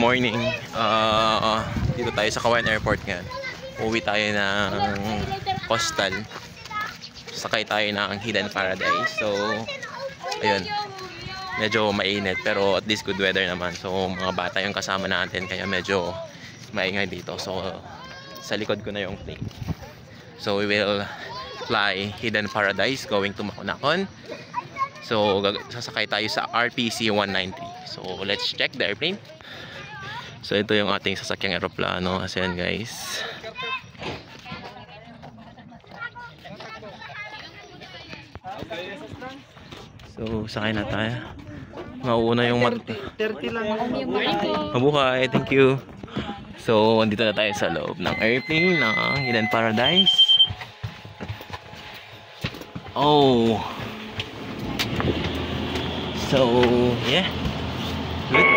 morning. Dito tayo sa Cagayan Airport ngayon. Uwi tayo ng Coastal. Sakay tayo ng Hidden Paradise. So, ayun. Medyo mainit pero at least good weather naman. So, mga bata yung kasama natin kaya medyo maingay dito. So, sa likod ko na yung plane. So, we will fly Hidden Paradise going to Makunakon. So, sasakay tayo sa RPC 193. So, let's check the airplane. So, ito yung ating sasakyang aeroplano. Kasi yan, guys. So, sakay na tayo. Mauuna yung 30 lang. Mabuhay, thank you. So, andito na tayo sa loob ng airplane ng Hidden Paradise. Oh. So, yeah. Good.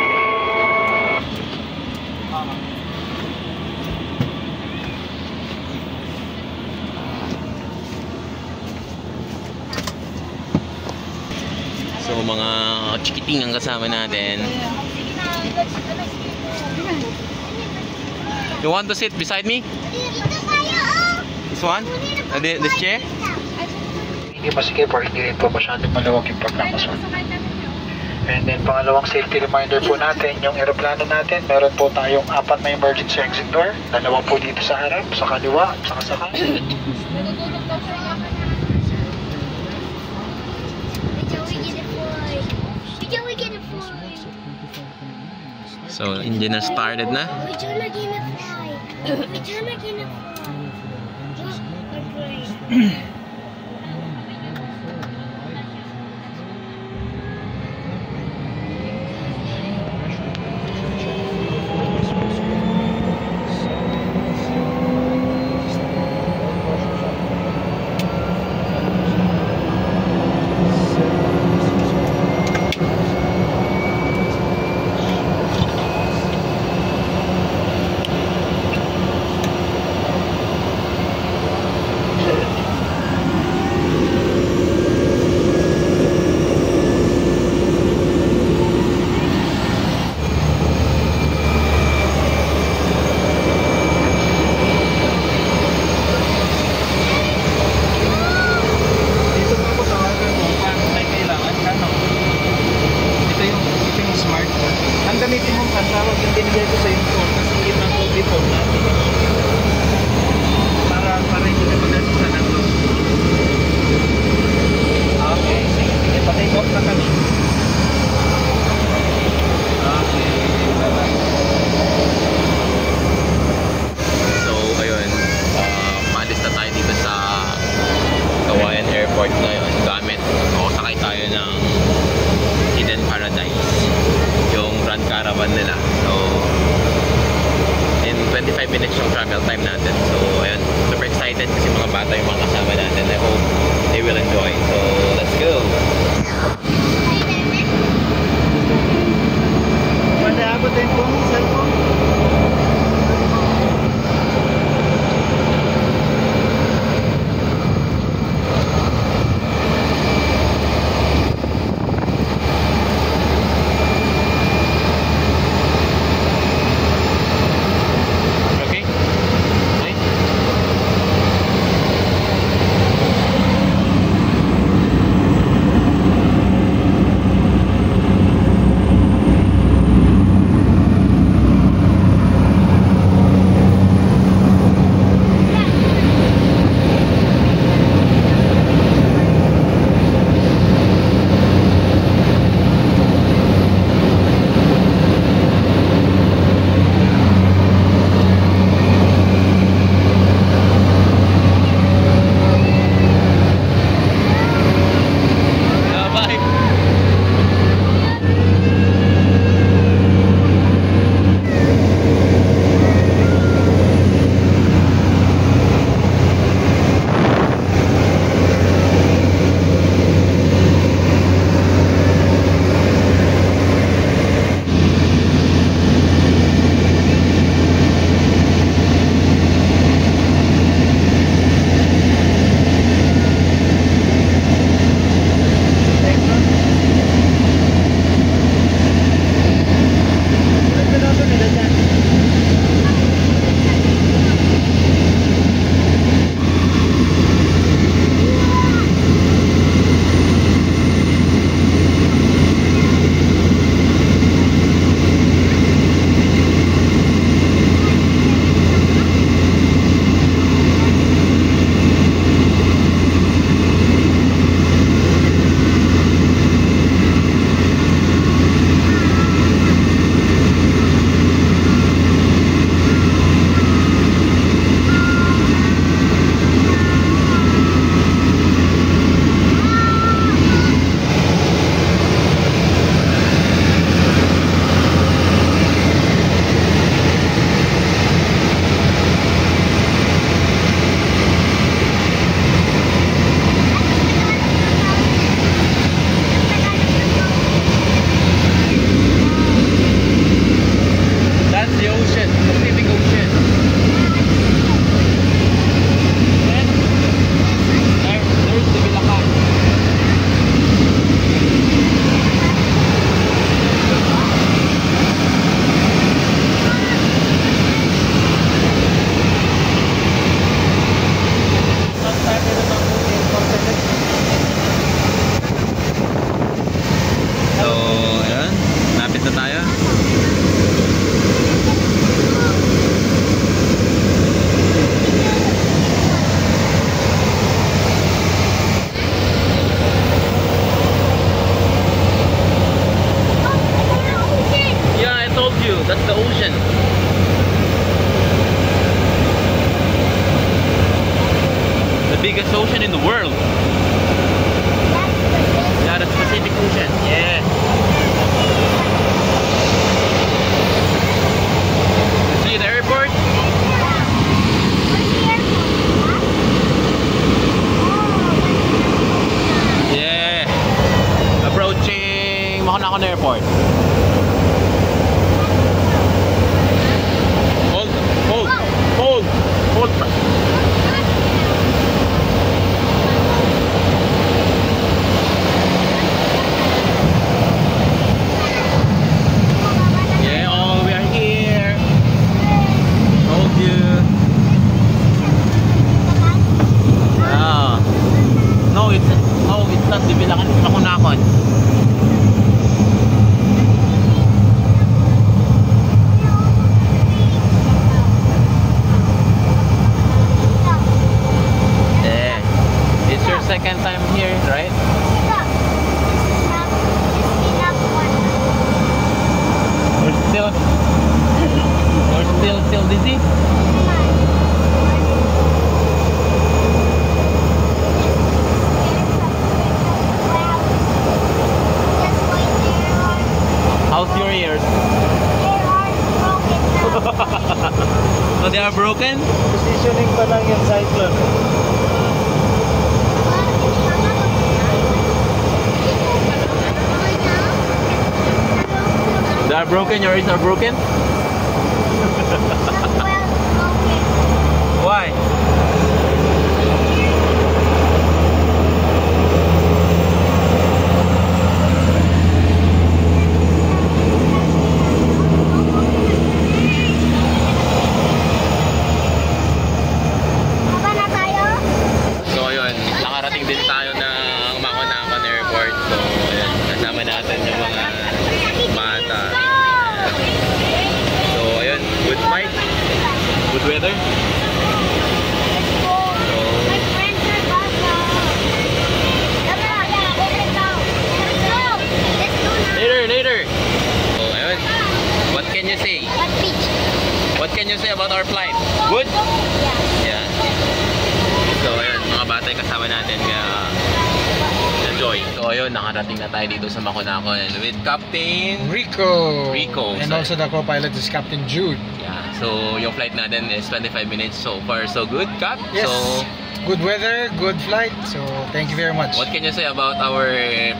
So, mga chikiting ang kasama natin. You want to sit beside me? This one? This chair? Hindi masikip or hindi rin po masyadong maluwag yung programa. And then pangalawang safety reminder po natin, yung aeroplano natin, meron po tayong 4 na emergency exit door. 2 po dito sa harap, sa kaliwa, sa kanan. So, engine na started na. Gamitin mong tawag yung binigay ko sa yung phone kasi ibang copy phone natin para hindi ka maganda sa nanglo. Okay, sige, patay off na kami. Okay, bye-bye. So, ayun. Maalis na tayo dito sa Cagayan Airport ngayon. Gamit. O, sakay tayo ng Hidden Paradise. Yung run caravan nila. So, in 25 minutes yung travel time natin. So, ayun. Super excited kasi mga bata yung mga kasama natin. I hope they will enjoy. So, let's go! Pwede din po ng cellphone. Ocean. The biggest ocean in the world. Yeah, that's Pacific Ocean. Yeah. See the airport? Yeah. Approaching Makunakon Airport. Hold. Yeah, oh, we are here. Told you. Ah. No, it's not Dibilangan, it's Makunakon. Yeah. It's your second time here, right? You're still dizzy? How's your ears? Oh, they are broken? Positioning pa lang yung cyclone. They are broken? Your ears are broken? Why? So yun, nakarating din tayo ng Makunakon Airport. So yun, kasama natin yung mga bata. So ayun, good flight, good weather. Later. So ayun, what can you say? What can you say about our flight? Good? Yeah. So ayun, mga bata yung kasama natin kaya enjoy. So ayun, nakarating na tayo dito sa Makunakon with Captain Rico. And sorry. also the co-pilot is Captain Jude. Yeah, so yung flight natin is 25 minutes. So far so good, Cap. Yes. So Good weather, good flight. So thank you very much. what can you say about our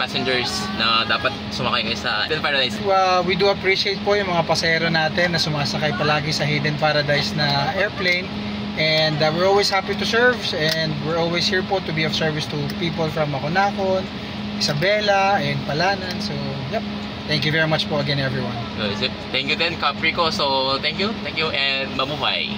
passengers na dapat sumakay kayo sa Hidden Paradise? We do appreciate po yung mga pasahero natin na sumasakay palagi sa Hidden Paradise na airplane. And we're always happy to serve, and we're always here po to be of service to people from Makunakon, Isabela, and Palanan. So, yep. Thank you very much po again, everyone. Thank you then, Cap Rico. So thank you and mabuhay.